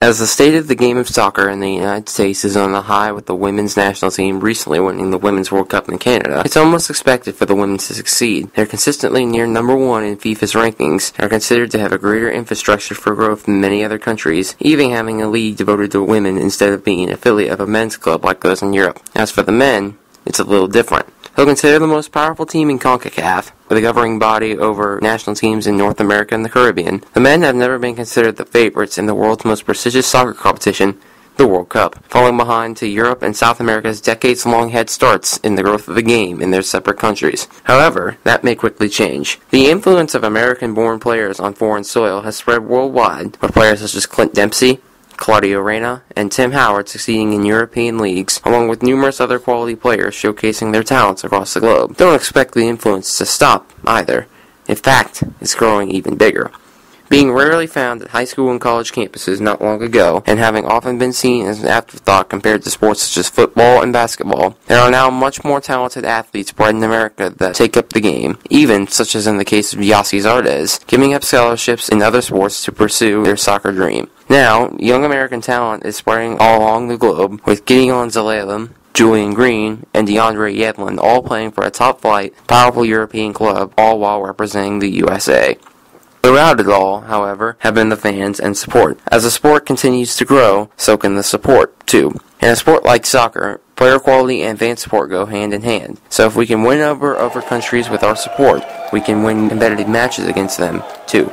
As the state of the game of soccer in the United States is on the high with the women's national team recently winning the Women's World Cup in Canada, it's almost expected for the women to succeed. They're consistently near number one in FIFA's rankings and are considered to have a greater infrastructure for growth than many other countries, even having a league devoted to women instead of being an affiliate of a men's club like those in Europe. As for the men, it's a little different. They'll consider the most powerful team in CONCACAF, with a governing body over national teams in North America and the Caribbean. The men have never been considered the favorites in the world's most prestigious soccer competition, the World Cup, falling behind to Europe and South America's decades-long head starts in the growth of the game in their separate countries. However, that may quickly change. The influence of American-born players on foreign soil has spread worldwide, with players such as Clint Dempsey, Claudio Reyna, and Tim Howard succeeding in European leagues, along with numerous other quality players showcasing their talents across the globe. Don't expect the influence to stop, either. In fact, it's growing even bigger. Being rarely found at high school and college campuses not long ago, and having often been seen as an afterthought compared to sports such as football and basketball, there are now much more talented athletes bred in America that take up the game, even, such as in the case of Yassi Zardes, giving up scholarships in other sports to pursue their soccer dream. Now, young American talent is spreading all along the globe, with Gideon Zelalem, Julian Green, and DeAndre Yedlin all playing for a top-flight, powerful European club, all while representing the USA. Throughout it all, however, have been the fans and support. As the sport continues to grow, so can the support, too. In a sport like soccer, player quality and fan support go hand in hand. So if we can win over countries with our support, we can win competitive matches against them, too.